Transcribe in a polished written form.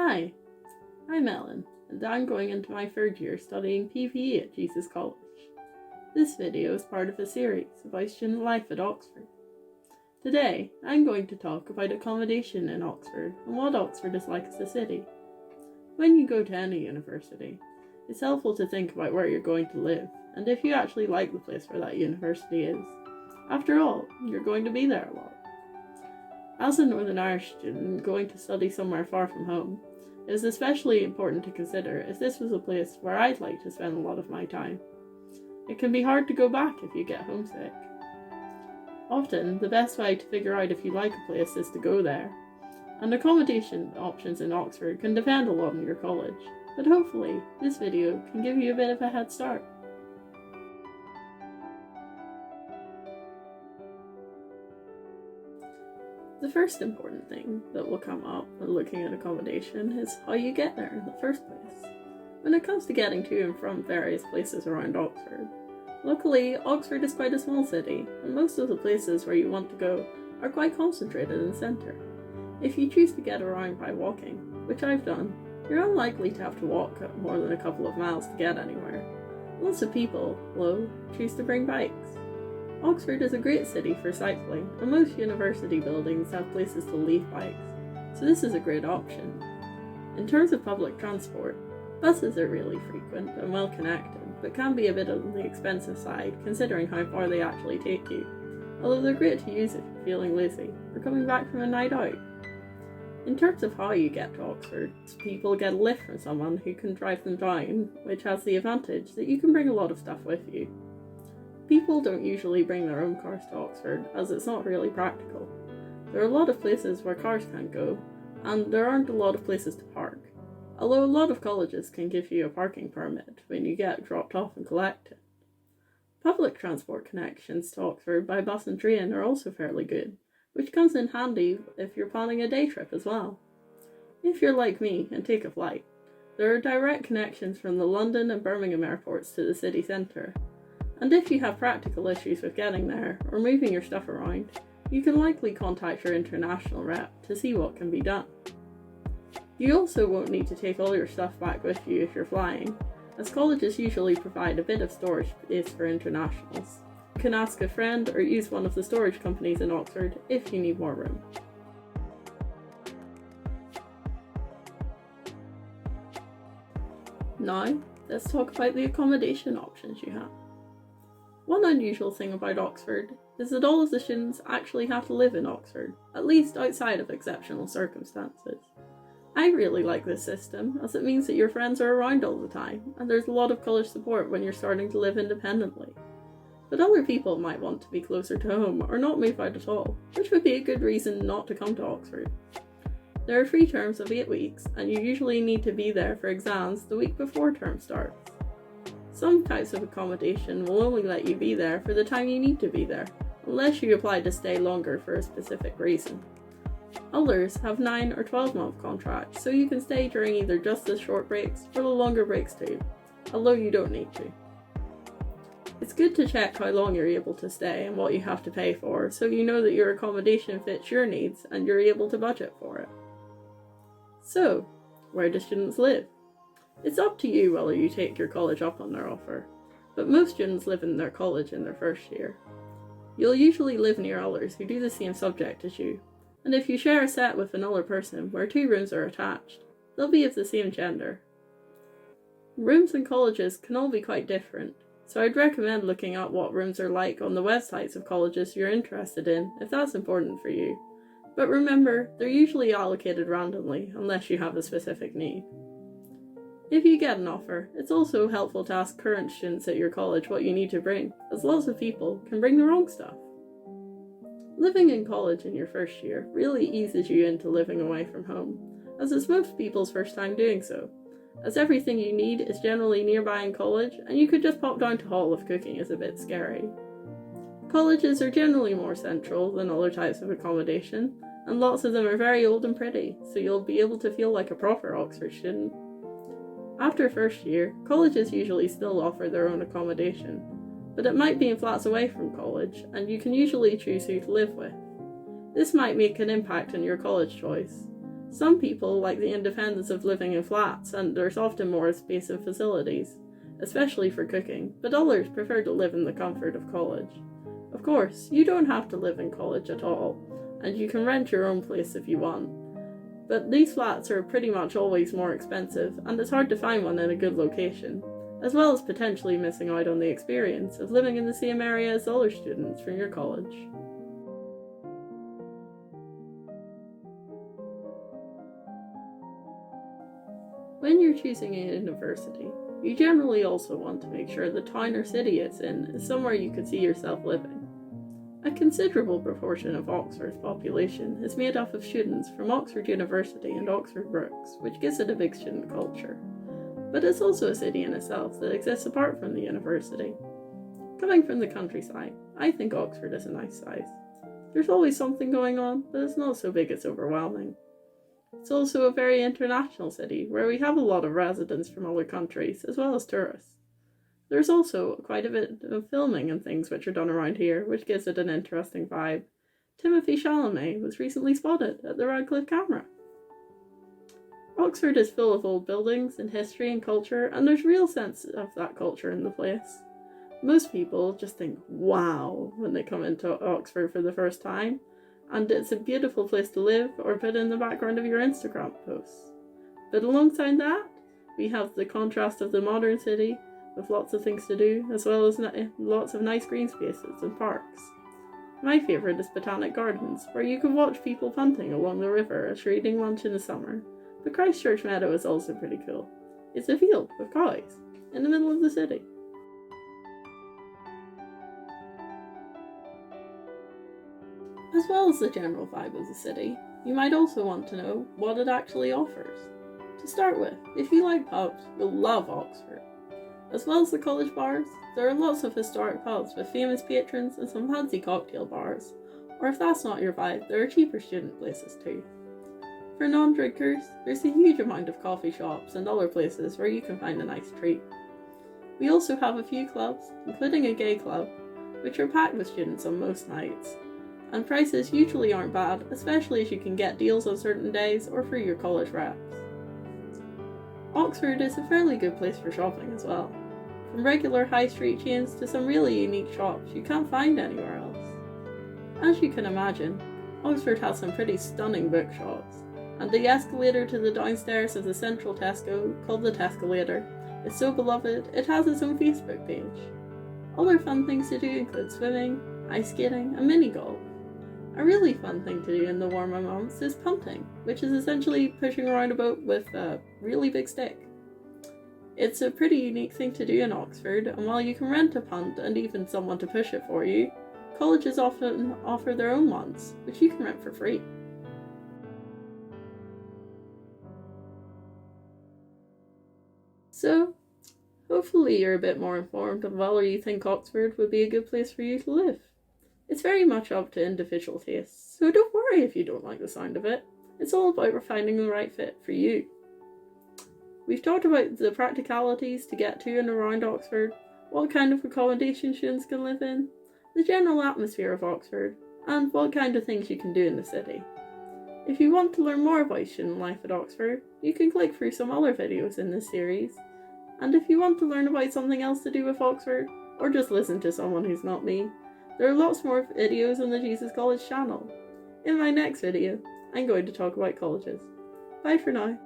Hi, I'm Ellen, and I'm going into my third year studying PVE at Jesus College. This video is part of a series about student life at Oxford. Today, I'm going to talk about accommodation in Oxford and what Oxford is like as a city. When you go to any university, it's helpful to think about where you're going to live and if you actually like the place where that university is. After all, you're going to be there a lot. As a Northern Irish student going to study somewhere far from home, it is especially important to consider if this was a place where I'd like to spend a lot of my time. It can be hard to go back if you get homesick. Often, the best way to figure out if you like a place is to go there, and accommodation options in Oxford can depend a lot on your college, but hopefully this video can give you a bit of a head start. The first important thing that will come up when looking at accommodation is how you get there in the first place. When it comes to getting to and from various places around Oxford, luckily Oxford is quite a small city, and most of the places where you want to go are quite concentrated in the centre. If you choose to get around by walking, which I've done, you're unlikely to have to walk more than a couple of miles to get anywhere. Lots of people, though, choose to bring bikes. Oxford is a great city for cycling, and most university buildings have places to leave bikes, so this is a great option. In terms of public transport, buses are really frequent and well connected, but can be a bit on the expensive side considering how far they actually take you, although they're great to use if you're feeling lazy or coming back from a night out. In terms of how you get to Oxford, people get a lift from someone who can drive them down, which has the advantage that you can bring a lot of stuff with you. People don't usually bring their own cars to Oxford, as it's not really practical. There are a lot of places where cars can't go, and there aren't a lot of places to park, although a lot of colleges can give you a parking permit when you get dropped off and collected. Public transport connections to Oxford by bus and train are also fairly good, which comes in handy if you're planning a day trip as well. If you're like me and take a flight, there are direct connections from the London and Birmingham airports to the city centre. And if you have practical issues with getting there or moving your stuff around, you can likely contact your international rep to see what can be done. You also won't need to take all your stuff back with you if you're flying, as colleges usually provide a bit of storage space for internationals. You can ask a friend or use one of the storage companies in Oxford if you need more room. Now, let's talk about the accommodation options you have. One unusual thing about Oxford is that all of the students actually have to live in Oxford, at least outside of exceptional circumstances. I really like this system, as it means that your friends are around all the time, and there's a lot of college support when you're starting to live independently. But other people might want to be closer to home or not move out at all, which would be a good reason not to come to Oxford. There are free terms of 8 weeks, and you usually need to be there for exams the week before term starts. Some types of accommodation will only let you be there for the time you need to be there, unless you apply to stay longer for a specific reason. Others have 9 or 12-month contracts, so you can stay during either just the short breaks or the longer breaks too, although you don't need to. It's good to check how long you're able to stay and what you have to pay for, so you know that your accommodation fits your needs and you're able to budget for it. So, where do students live? It's up to you whether you take your college up on their offer, but most students live in their college in their first year. You'll usually live near others who do the same subject as you, and if you share a set with another person where 2 rooms are attached, they'll be of the same gender. Rooms in colleges can all be quite different, so I'd recommend looking at what rooms are like on the websites of colleges you're interested in if that's important for you. But remember, they're usually allocated randomly unless you have a specific need. If you get an offer, it's also helpful to ask current students at your college what you need to bring, as lots of people can bring the wrong stuff. Living in college in your first year really eases you into living away from home, as it's most people's first time doing so, as everything you need is generally nearby in college and you could just pop down to hall if cooking is a bit scary. Colleges are generally more central than other types of accommodation, and lots of them are very old and pretty, so you'll be able to feel like a proper Oxford student. After first year, colleges usually still offer their own accommodation, but it might be in flats away from college, and you can usually choose who to live with. This might make an impact on your college choice, Some people like the independence of living in flats, and there's often more space and facilities, especially for cooking, but others prefer to live in the comfort of college. Of course, you don't have to live in college at all, and you can rent your own place if you want. But these flats are pretty much always more expensive, and it's hard to find one in a good location, as well as potentially missing out on the experience of living in the same area as other students from your college. When you're choosing a university, you generally also want to make sure the town or city it's in is somewhere you could see yourself living. A considerable proportion of Oxford's population is made up of students from Oxford University and Oxford Brookes, which gives it a big student culture. But it's also a city in itself that exists apart from the university. Coming from the countryside, I think Oxford is a nice size. There's always something going on, but it's not so big it's overwhelming. It's also a very international city, where we have a lot of residents from other countries, as well as tourists. There's also quite a bit of filming and things which are done around here, which gives it an interesting vibe. Timothée Chalamet was recently spotted at the Radcliffe Camera. Oxford is full of old buildings and history and culture, and there's real sense of that culture in the place. Most people just think, wow, when they come into Oxford for the first time, and it's a beautiful place to live or put in the background of your Instagram posts. But alongside that, we have the contrast of the modern city with lots of things to do, as well as lots of nice green spaces and parks. My favourite is Botanic Gardens, where you can watch people punting along the river as you're eating lunch in the summer. But Christchurch Meadow is also pretty cool. It's a field with cows in the middle of the city. As well as the general vibe of the city, you might also want to know what it actually offers. To start with, if you like pubs, you'll love Oxford. As well as the college bars, there are lots of historic pubs with famous patrons and some fancy cocktail bars, or if that's not your vibe, there are cheaper student places too. For non-drinkers, there's a huge amount of coffee shops and other places where you can find a nice treat. We also have a few clubs, including a gay club, which are packed with students on most nights. And prices usually aren't bad, especially as you can get deals on certain days or for your college reps. Oxford is a fairly good place for shopping as well, from regular high street chains to some really unique shops you can't find anywhere else. As you can imagine, Oxford has some pretty stunning bookshops, and the escalator to the downstairs of the central Tesco, called the Tescalator, is so beloved it has its own Facebook page. Other fun things to do include swimming, ice skating, and mini golf. A really fun thing to do in the warmer months is punting, which is essentially pushing around a boat with a really big stick. It's a pretty unique thing to do in Oxford, and while you can rent a punt and even someone to push it for you, colleges often offer their own ones, which you can rent for free. So, hopefully you're a bit more informed of whether you think Oxford would be a good place for you to live. It's very much up to individual tastes, so don't worry if you don't like the sound of it. It's all about finding the right fit for you. We've talked about the practicalities to get to and around Oxford, what kind of accommodation students can live in, the general atmosphere of Oxford, and what kind of things you can do in the city. If you want to learn more about student life at Oxford, you can click through some other videos in this series. And if you want to learn about something else to do with Oxford, or just listen to someone who's not me, there are lots more videos on the Jesus College channel. In my next video, I'm going to talk about colleges. Bye for now.